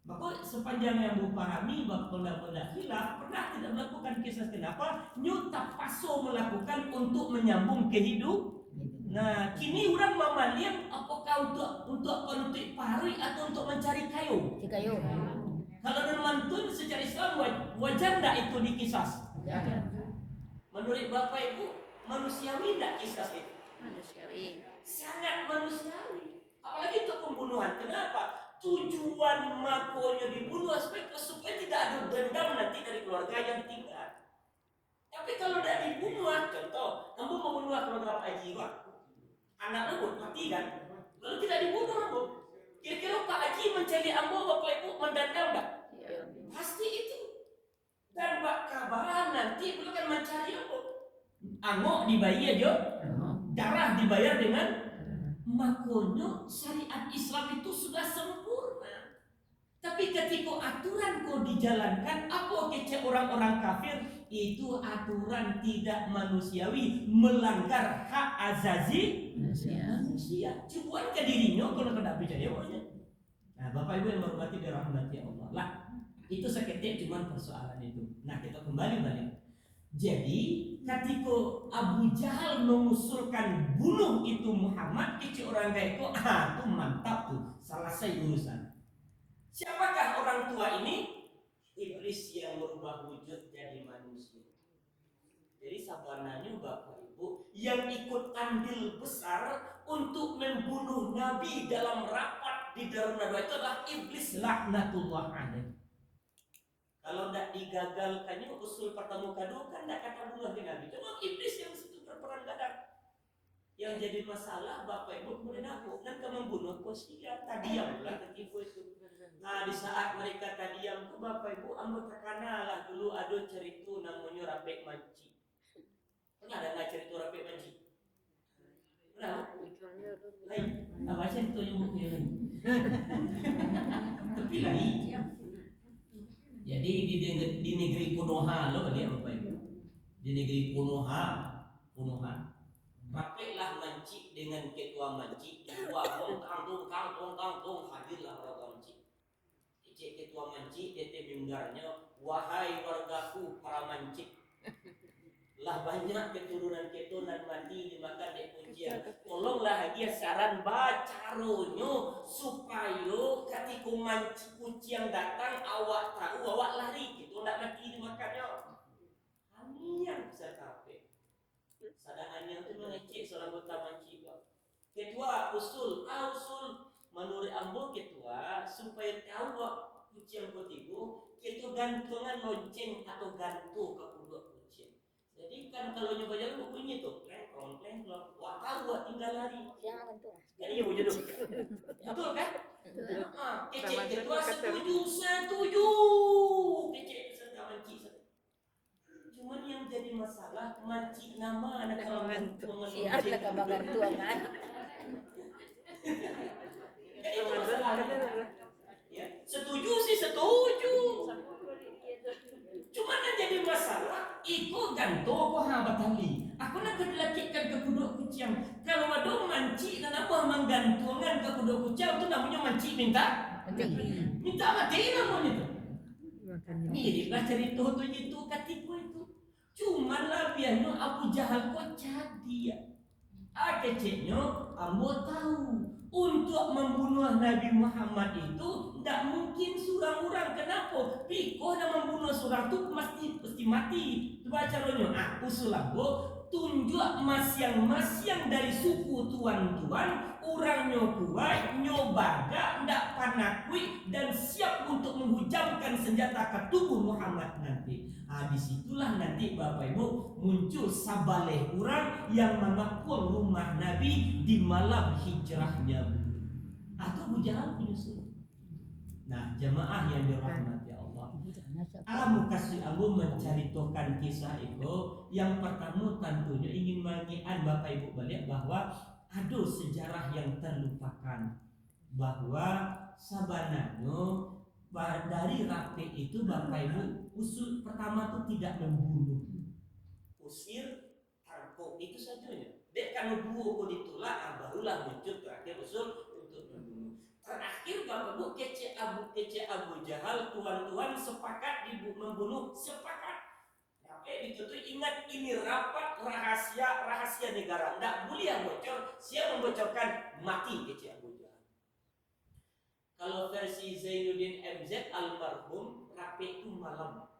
Maka sepanjang yang pahami bahwa benda-benda khilaf pernah tidak melakukan kisah kenapa nyuta paso melakukan untuk menyambung kehidupan. Nah kini orang mamaliang apakah untuk penutup pari atau untuk mencari kayu?
Kayu.
Kalau mantun secara Islam wajar tidak itu dikisas? Menurut Bapak Ibu manusiawi tidak kisas itu?
Manusiawi.
Sangat manusiawi. Apalagi untuk pembunuhan. Kenapa? Tujuan makonya dibunuh supaya tidak ada dendam nanti dari keluarga yang tinggal. Tapi kalau tidak dibunuh, contoh, kamu membunuh keluarga Pak Haji, anak lu mati kan? Lalu tidak dibunuh ambo. Kira-kira Pak Haji mencari ambo, Bapak Ibu mendendam tak? Pasti itu. Dan Pak Kabahan nanti belum kan mencari ambo. Ambo dibayar aja, darah dibayar dengan makonya syariat Islam itu sudah sempurna. Tapi ketika aturan kau dijalankan, apa kece orang-orang kafir itu aturan tidak manusiawi, melanggar hak azazi manusia. Cuman ke dirinya kalau tidak percaya wanya. Nah, Bapak Ibu yang berhormati dirahmati Allah. Lah, itu seketik cuman persoalan itu. Nah, kita kembali balik. Jadi ketika Abu Jahal mengusulkan bunuh itu Muhammad, kecil orang kayak itu, itu mantap tuh, selesai urusan. Siapakah orang tua ini? Iblis yang merubah wujud jadi manusia. Jadi sabananya Bapak Ibu yang ikut andil besar untuk membunuh Nabi dalam rapat di Darun Nadwa itu adalah iblis laknatullah alaih. Kalau tidak digagalkannya usul pertemu kadu kan tidak kata bunuh dengan Nabi. Cuma iblis yang situ berperan kadang. Yang jadi masalah Bapak Ibu kemudian aku kan membunuh Kosia tadi yang pula ketipu itu. Nah di saat mereka tadi yang itu Bapak Ibu ambil terkenalah dulu ada cerita namanya Rapek Manci. Pernah ada nggak cerita Rapek Manci? Pernah? Lain. Apa cerita yang buku lain? Tapi lain. Jadi di negeri Konoha lo dia Bapak Ibu. Di negeri Konoha, rapeklah Manci dengan ketua Manci. Ketua tong hadirlah orang Manci. Ketua Manci dia mimbarnya, wahai wargaku para Manci. Lah banyak keturunan mati dimakan di pujian. Tolonglah dia saran bacaronyo supaya ketika manci pujian datang awak tahu awak lari gitu ndak mati dimakannya. Anian bisa kape. Sadaan yang tu mengecek seorang anggota manci. Ketua usul menurut ambo ketua supaya tahu pujian kotigo itu gantungan lonceng atau gantung ke kedua pujian. Jadi kan kalau nyoba jalan bunyi tuh, kleng, wah tahu wah tinggal lari.
Jangan tuh.
Jadi ya wujud. Betul kan? Kecek ketua setuju. Kecek serta manci. Cuman yang jadi masalah manci nama anak kawangan.
Siapa kawangan tua kan?
Itu masalah. Ya, setuju sih setuju. Cuman yang jadi masalah, iko ganto ko habatali. Aku nak dilakitkan ke kuduk kucing. Kalau ada manci dan apa menggantungan ke kuduk kucing itu namanya manci minta mati namanya itu. Miriplah cerita itu katiku itu. Cuman lah biarnya Abu Jahal kok jadi. Keceknya ambo tahu untuk membunuh Nabi Muhammad itu tidak mungkin seorang orang. Kenapa? Piko dan membunuh seorang itu mesti mati. Coba caranya. Usul ambo tunjuk masing-masing dari suku tuan-tuan orangnya kuat, nyobaga, ndak panakui dan siap untuk menghujamkan senjata ke tubuh Muhammad nanti. Disitulah nanti Bapak Ibu muncul sabaleh orang yang mengepung rumah Nabi di malam hijrahnya atau Abu Jahal menyusul. Nah jamaah yang dirahmati Allah, Abu menceritakan kisah itu. Yang pertama tentunya ingin mengingatkan Bapak Ibu balik bahwa ada sejarah yang terlupakan bahwa sabananya dari Rapi itu Bapak Ibu usul pertama itu tidak membunuh, usir, tangkap itu saja. Dek kalau dua ditolak barulah muncul terakhir usul untuk membunuh. Terakhir Bapak Ibu kece Abu Jahal tuan-tuan sepakat membunuh sepakat. Tapi itu ingat ini rapat rahasia negara. Tidak boleh yang bocor. Siapa membocorkan mati kece Abu Jahal. Kalau versi Zainuddin MZ almarhum Rapi itu malam.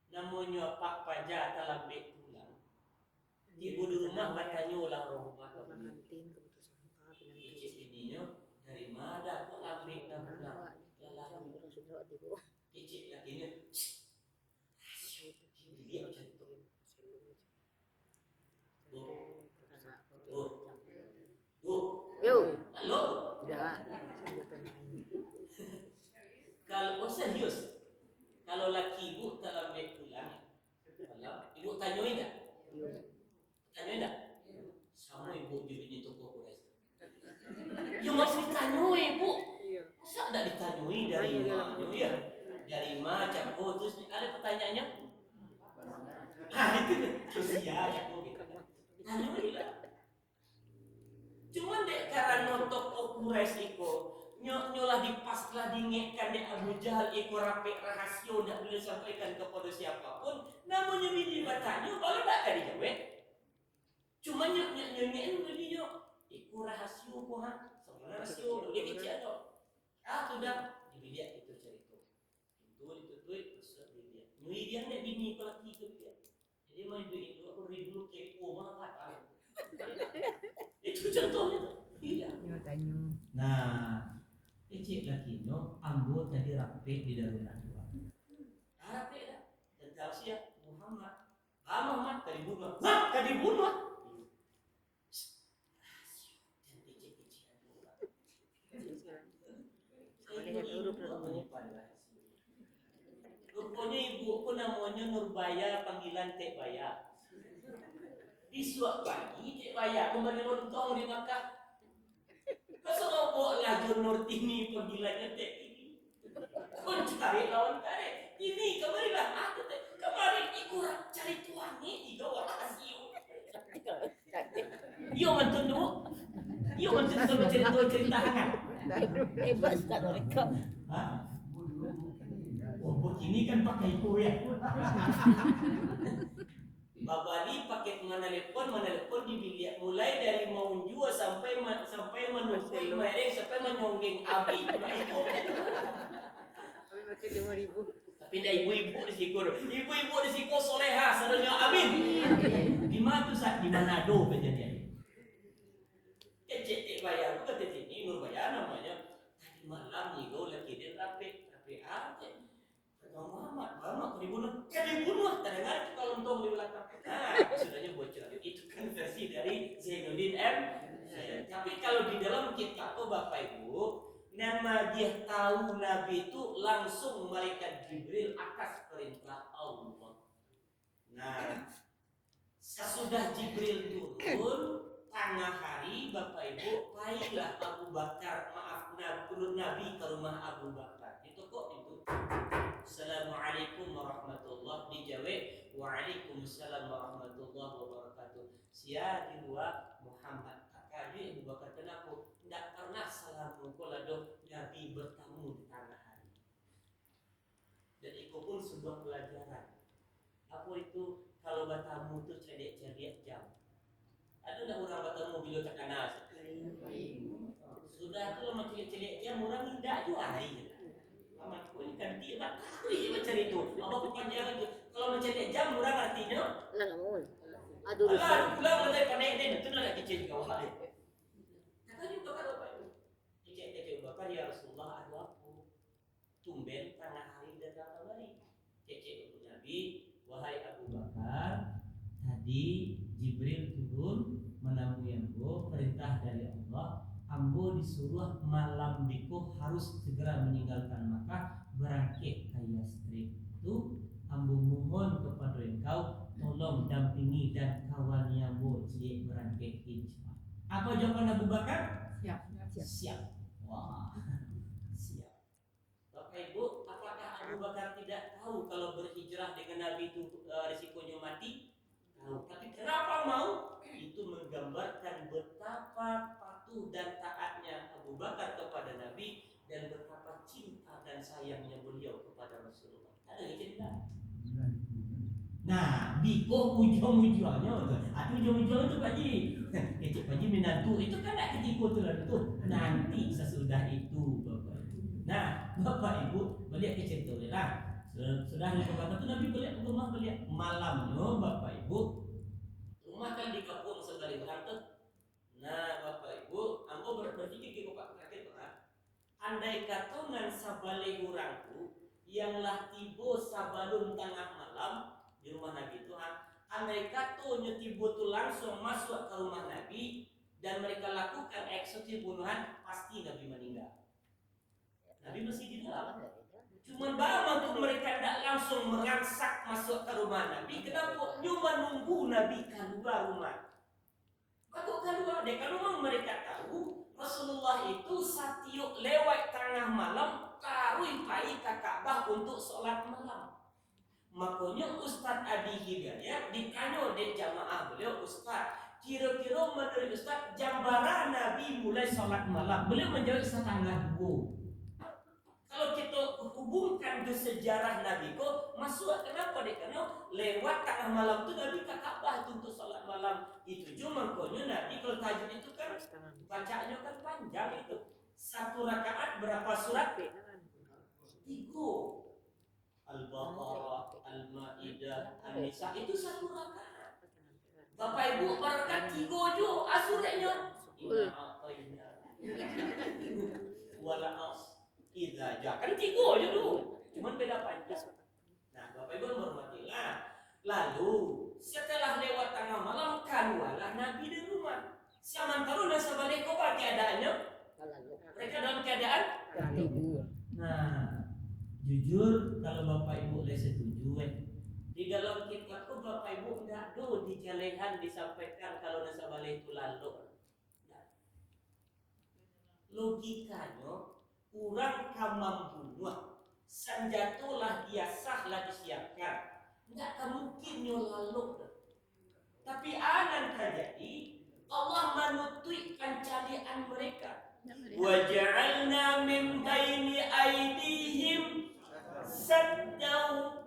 Namanya Pak Paja Talabek pulang. Ibu di rumah katanya ulang rumah. Ininya dari mana kok Labek dah pulang? Kecil lagi ni. Dia macam tu. Halo. Kalau serius, kalau laki ibu tak ambil pulang, ibu tanyain tak? Tanyain tak? Sama ibu di bini toko kores. Ya masih tanyain ibu. Masa tak ditanyain dari mana? Ya, dari mana cakap terus ada pertanyaannya? Itu terus ya cakap gitu. Tanyain lah. Cuman dek karena notok okures iko. Nyolah dipaslah dingekkan di Abu Jahal iko rapik rahasia tidak boleh sampaikan kepada siapapun. Namanya bini batanya kalau tak akan dijawab. Cuma nyek belinya iko rahasia ko sebenarnya rahasia dia kecil tu. Sudah dibilik itu cerita. Itu besar dia. Nyui dia nak bini ko laki ke dia. Jadi main duit itu aku ribu kepo mah kata. Itu contohnya. Iya. Nah, kecil lagi no, ambo tadi rapi di darurat dua. Muhammad. Muhammad kan dibunuh. Hah, kan dibunuh. Rupanya ibuku namanya Nurbaya, panggilan Tek Baya. Disuap pagi Tek Baya kembali lontong di Makkah. Keserobok laju Nurtini panggilannya Tek ini. Kau cari lawan kare. Ini kemarilah aku Tek. Kemarin ikut cari tuannya di bawah kasih. Yo mantun dulu. Yo mantun dulu cerita-ceritakan.
Hebat kan mereka.
Hah? Oh, ini kan pakai ku ya. Babali pakai menelepon dibiliak mulai dari mau jual sampai menunggu mereng sampai menyonggeng abi. Tapi dah ibu-ibu di situ. Ibu-ibu di situ soleha, sarangnya amin. Di mana tu saat di Manado kejadian. Kecek Tek Baya, bukan Tek ini Nurbaya namanya. Tadi malam ni kau lagi dia rapi aja. Muhammad dibunuh. Terdengar kalau untung di belakang. Nah, sudahnya bocor. Itu kan versi dari Zainuddin M. Tapi kalau di dalam kitab Bapak Ibu, nama dia tahu Nabi itu langsung malaikat Jibril atas perintah Allah. Nah, sesudah Jibril turun tengah hari Bapak Ibu, baiklah Abu Bakar, Nabi ke rumah Abu Bakar. Itu kok itu. Assalamualaikum warahmatullahi dijawab. Waalaikumsalam warahmatullahi wabarakatuh. Sia di luar Muhammad. Kakak Abu Bakar kenapa? Tidak pernah salam kolado Nabi bertamu di tengah hari. Dan itu pun sebuah pelajaran. Apa itu kalau bertamu itu cedek-cedek jam. Ada tidak orang bertamu bila tak kenal? Sudah tu lama cedek-cedek jam orang tidak juga hari. Amat pun kan dia tak tahu dia macam itu. Apa kepanjangan tu? Kalau macam cedek jam orang artinya?
Langamun. Aduh.
Alah, pulang nanti panen itu nak kecil juga wahai. Kata juga kalau apa itu? Cecek bakar ya Rasulullah ada apa? Tumben tengah hari dan datang hari. Cecek Nabi, wahai Abu Bakar, tadi Jibril turun menemui ambo, perintah dari Allah. Ambo disuruh malam biku harus segera meninggalkan Makkah berangkat ke Yastrib. Itu ambo mohon kepada engkau tolong dampingi dan kawannya ambo cie berangkat hijrah. Apa jawaban Abu Bakar? Siap. Wah, siap. Bapak Ibu, apakah Abu Bakar tidak tahu kalau berhijrah dengan Nabi itu risikonya mati? Tahu. Tapi kenapa mau? Itu menggambarkan betapa patuh dan taatnya Abu Bakar kepada Nabi dan betapa cinta dan sayangnya beliau kepada Rasulullah. Ada yang cerita? Nah, biko ujung-ujungnya tu. Atau ujung-ujungnya tu Pak Ji. Kecik Pak Ji menantu itu kan nak ketipu tu lah tu. Nanti sesudah itu Bapak Ibu. Nah, Bapak Ibu beliau kecil tu lah. Sudah di kota tu Nabi beliau rumah beliau malamnya Bapak Ibu. Rumah kan di kampung sekali berhantu. Nah, Bapak Ibu, ambo berpikir ke Bapak kakek Pak. Andai kata ngan sabale orang tu yang lah tibo sabalun tengah malam di rumah Nabi itu, andai kata tibo tu langsung masuk ke rumah Nabi dan mereka lakukan eksekusi bunuhan, pasti Nabi meninggal. Nabi masih di dalam. Cuma bagaimana tu mereka tidak langsung merangsak masuk ke rumah Nabi? Kenapa? Cuma nunggu Nabi keluar rumah. Kalau keluar deh, kalau memang mereka tahu Rasulullah itu satiuk lewat tengah malam karui pai ke Ka'bah untuk sholat malam. Makanya Ustaz Adi Hidayat ditanya di jamaah beliau, Ustaz, kira-kira menurut Ustaz jam berapa Nabi mulai sholat malam? Beliau menjawab 1:30. Kalau kita hubungkan ke sejarah Nabi kok masuk kenapa dia karena lewat tengah malam tu Nabi ke Ka'bah untuk sholat malam itu cuma makanya Nabi kalau tahajud itu kan bacanya kan panjang itu satu rakaat berapa surat? 3 Al-Baqarah, Al-Ma'idah, An-Nisa itu satu rakaat. Bapak Ibu rakaat 3 je suratnya. Wala as Idza ja kan 3 aja dulu. Cuman beda panjang. Nah, Bapak Ibu hormatilah. Lalu setelah lewat tengah malam keluarlah Nabi di rumah. Sementara nasabah kau keadaannya mereka dalam keadaan
tidur.
Nah, jujur kalau Bapak Ibu boleh setuju, di dalam kitabku Bapak Ibu tidak do dijalehan disampaikan kalau nasabah itu lalu. Logikanya kurang kamampuan sanjatulah dia sahlah disiapkan nggak mungkin lalu. Tapi anan terjadi Allah menutuikan calian mereka. Waja'alna min baini aydihim saddaw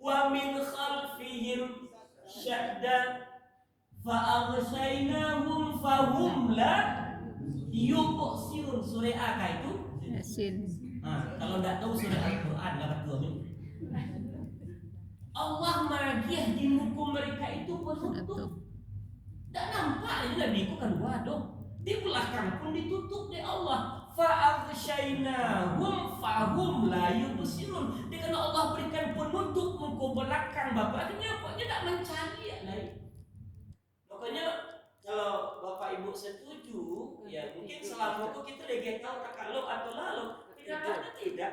wa min khalfihim syadda fa'aghshaynahum fahum la yubsirun. Surah apa itu?
Yasin.
Kalau tidak tahu surah Al-Quran dapat 2 minggu. Allah magiah di muka mereka itu penutup. Tak nampak ini Nabi ku kan waduh. Di belakang pun ditutup oleh Allah. Fa'aghshaynahum fahum la yubsirun. Karena Allah berikan penutup muka belakang Bapak, akhirnya kok dia tak mencari lain. Makanya kalau Bapak Ibu setuju, ya mungkin selama itu kita lagi tahu takaluk atau lalu. Tidak.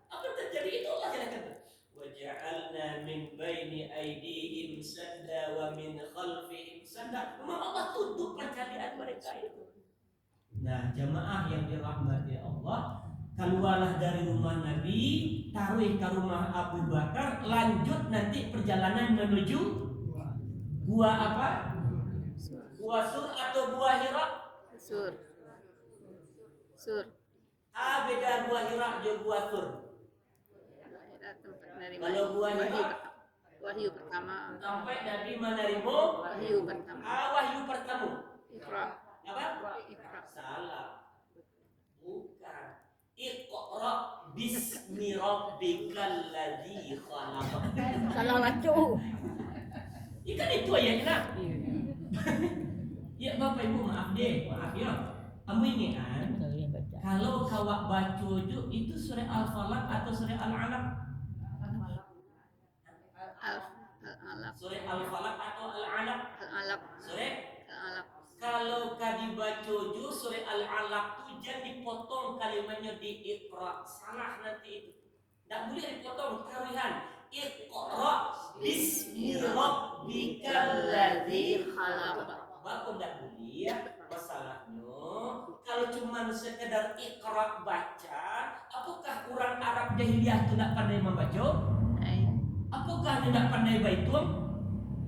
Apa yang terjadi itu Allah yang kata. Waja'alna min baini aydihim sadda wa min khalfihim sadda. Memang Allah tutup percalian mereka itu. Nah, jamaah yang dirahmati Allah, keluarlah dari rumah Nabi, taruh ke rumah Abu Bakar, lanjut nanti perjalanan menuju gua apa? Gua Sur atau gua Hira?
Sur.
Beda gua Hira dan gua Sur. Kalau gua Hira
wahyu pertama.
sampai Nabi menerima
Wahyu pertama.
wahyu pertama.
Iqra.
Apa?
Iqra.
Salah. Bukan. Iqra bismi rabbikal ladzi khalaq.
Salah baca.
Ikan itu ayatnya. Ya Bapak Ibu maaf ya. Kamu ini kan kalau kawak baca itu surah Al-Falaq atau surah Al-Alaq?
Al-Alaq.
Surah Al-Falaq atau Al-Alaq?
Al-Alaq.
Surah
Al-Alaq.
kalau dibaca surah Al-Alaq itu jangan dipotong kalimatnya di Iqra. Salah nanti itu. Tak boleh dipotong tawihan. Iqra bismi rabbikal ladzi khalaq. Bapak tidak boleh ya. Masalahnya kalau cuma sekedar Iqra baca, apakah orang Arab jahiliyah itu tidak pandai membaca? Apakah dia tidak pandai baitum?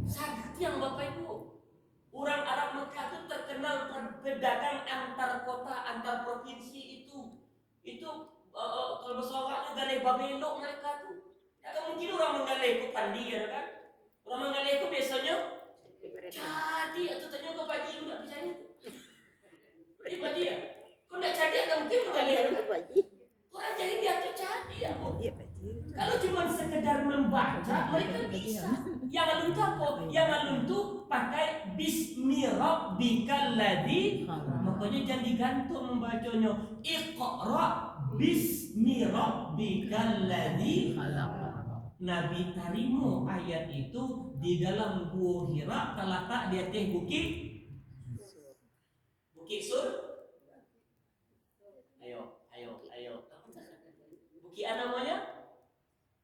Sangat yang Bapak Ibu. Orang Arab Mekah itu terkenal berdagang antar kota, antar provinsi itu. Kalau bersoraknya galih babelok mereka tuh. Ya kan mungkin orang menggalih itu pandir kan? Orang menggalih itu biasanya jadi atau tanya ke Pak Haji enggak bisa itu. Ini Pak Haji ya? Kau enggak jadi atau mungkin menggalih orang jadi dia tuh jadi ya. Kalau cuma sekedar membaca mereka bisa. Yang alun itu apa? Yang alun itu pakai bismi rabbikal ladzi. Makanya jangan digantung membacanya. Iqra bismi rabbikal ladzi. Nabi tarimo ayat itu di dalam gua Hira terletak di atas bukit Sur. Ayo. Bukit apa namanya?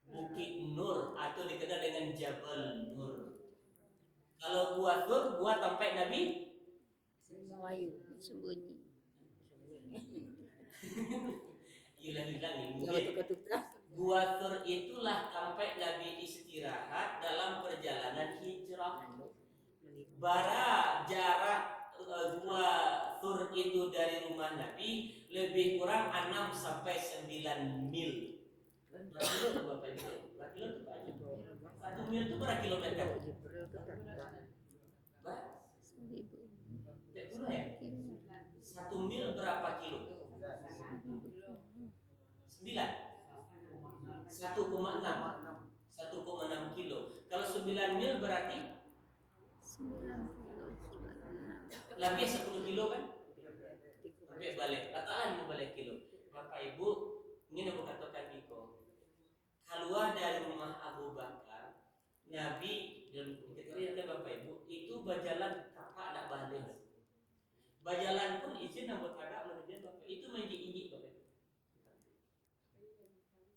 Bukit Nur atau dikenal dengan Jabal Nur. Kalau gua Sur, gua tempat Nabi
Wahyu.
Sembunyi.
hilang ini.
Tukar-tukar.
Gua Tur itulah sampai Nabi istirahat dalam perjalanan hijrah. Bara jarak gua Tur itu dari rumah Nabi lebih kurang 6 sampai 9 mil. Berapa Bapak Ibu? Berapa kilo itu Pak? 1 mil itu berapa kilometer? Pak?
1000.
Ya? 1 mil berapa kilo? 9. 1,6 kilo. Kalau 9 mil berarti
90.
lebih 10 kilo kan? Sampai balik. Katakan mau balik kilo. Bapak Ibu, ini nak katakan Niko. Keluar dari rumah Abu Bakar, Nabi dan ketika Bapak Ibu itu berjalan kakak nak balik. Berjalan pun izin nak berkadang menuju Bapak itu menjinjik Bapak Ibu.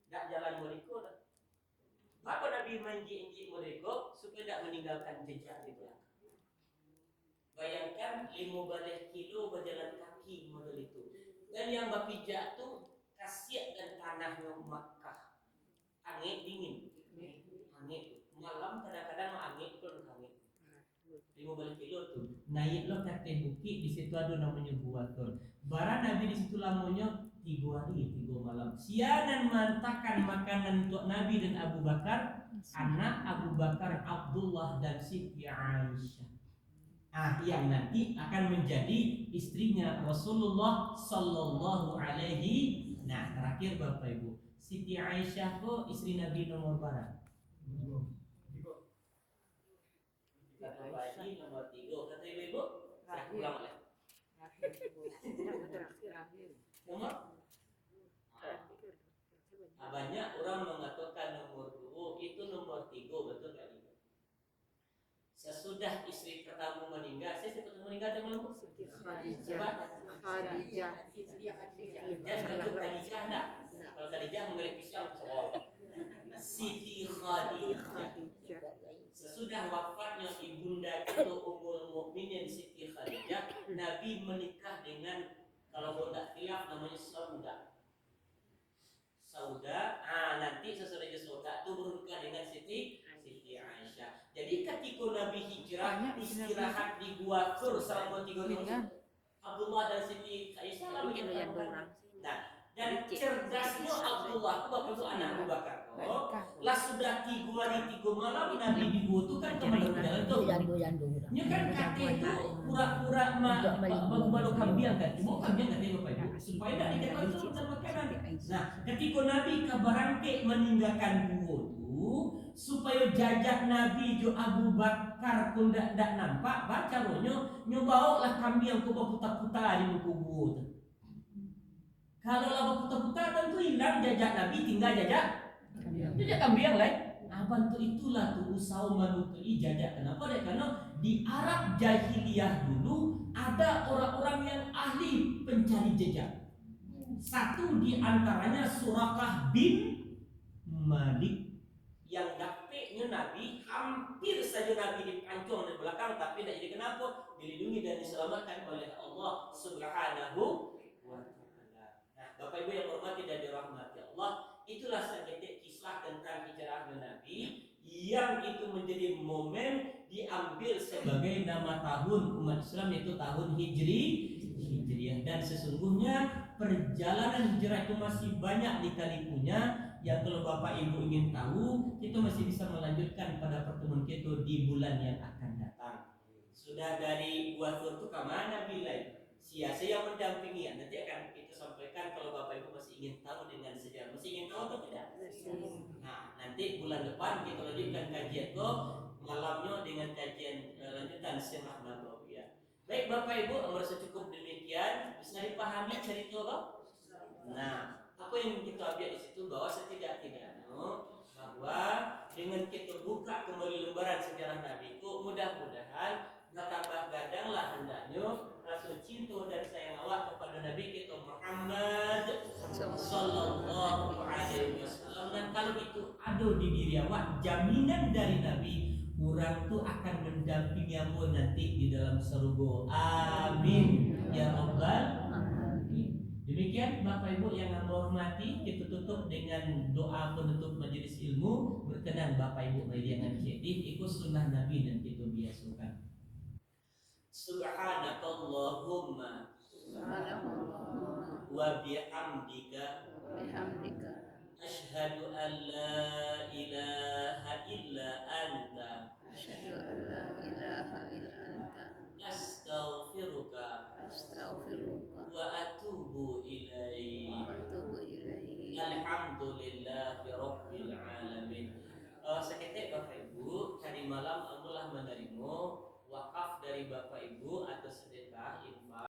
Tak jalan mereka. Apa Nabi menjinjik mereka supaya tak meninggalkan jejak di belakang. Bayangkan 15 kilo berjalan kaki model itu. Dan yang berpijak tu kasiat dan tanahnya Makkah. Angin dingin. Angin malam kadang-kadang angin pun angin. 15 kilo tu. Naiklah ke atas bukit, di situ ada namanya Gua Thur. Barang Nabi di situ lamanya 3 hari 3 malam. Sianan mantakan makanan untuk Nabi dan Abu Bakar, anak Abu Bakar, Abdullah dan Siti Aisyah. Yang nanti akan menjadi istrinya Rasulullah Sallallahu Alaihi. Nah, terakhir Bapak Ibu, Siti Aisyah itu istri Nabi nomor berapa? Kata Bayi nomor 3. Kata Ibu, saya ulang lagi. Nomor? Banyak orang mengatakan nomor 2 itu nomor 3, betul tak? Sesudah istri pertama meninggal, saya sempat meninggal dengan Khadijah. Khadijah enggak? Kalau Khadijah mengerik pisang soal. Siti Khadijah. Sesudah wafatnya ibunda itu Ummul Mukminin Siti Khadijah, Nabi menikah dengan, kalau tidak khilaf namanya Sauda. Nanti sesudah Sauda itu bernikah dengan Siti Aisyah. Jadi ketika Nabi hijrah istirahat di Gua Thur selama 3 tahun, Abdullah dan Siti Aisyah lalu yang dan cerdasnya Abdullah itu Bapak Ibu anak Abu Bakar. Lah sudah 3 hari 3 malam Nabi dibutuhkan kemana jalan tu. Nya kan kata itu pura-pura baru kambing kan. Cuma kambing kan Bapak Ibu supaya tidak dikatakan itu makanan. Nah, ketika Nabi kabarangke meninggalkan gua tu supaya jajak Nabi jo Abu Bakar pun dak nampak, baca rohnya nyobalah kambing ku putar-putar di kubur. Kalau laba putar-putar tentu hilang jajak Nabi, tinggal jajak kambing lain. Bantu itulah tu usaha menutupi jajak. Kenapa? Karena di Arab jahiliyah dulu ada orang-orang yang ahli pencari jejak. Satu di antaranya Surakah bin Malik yang dapetnya Nabi, hampir saja Nabi dipancung di belakang, tapi tidak jadi kenapa, dilindungi dan diselamatkan oleh Allah Subhanahu wa Ta'ala. Nah, Bapak Ibu yang hormati dan dirahmati Allah, itulah seketik kisah tentang hijrah Nabi yang itu menjadi momen diambil sebagai nama tahun umat Islam, yaitu tahun Hijriyah. Dan sesungguhnya perjalanan hijrah itu masih banyak lika-likunya. Yang kalau Bapak Ibu ingin tahu, kita masih bisa melanjutkan pada pertemuan kita di bulan yang akan datang. Sudah dari Gua Thur itu ke mana bilai? Siapa yang mendampingi? Nanti akan kita sampaikan kalau Bapak Ibu masih ingin tahu dengan sejarah. Masih ingin tahu atau tidak? Nah, nanti bulan depan kita lanjutkan kajian itu malamnya dengan kajian lanjutan Sirah Nabawiyah. Baik Bapak Ibu, merasa cukup demikian. Bisa dipahami cerita Bapak? Nah, apa yang kita ambil di situ bahwa setidak-tidaknya bahwa dengan kita buka kembali lembaran sejarah Nabi itu mudah-mudahan bertambah gadanglah hendaknya rasa cinta dan sayang awak kepada Nabi kita Muhammad Sallallahu Alaihi Wasallam. Dan kalau itu ada di diri awak, jaminan dari Nabi, orang tu akan mendampingi awak nanti di dalam surga. Amin ya Rabbal. Demikian Bapak Ibu yang kami hormati, kita tutup dengan doa penutup majelis ilmu. Berkenan Bapak Ibu yang inisiatif ikut sunnah Nabi dan kita biasakan. Subhanakallahumma wa bihamdika asyhadu an la ilaha illa anta astaghfiruka wa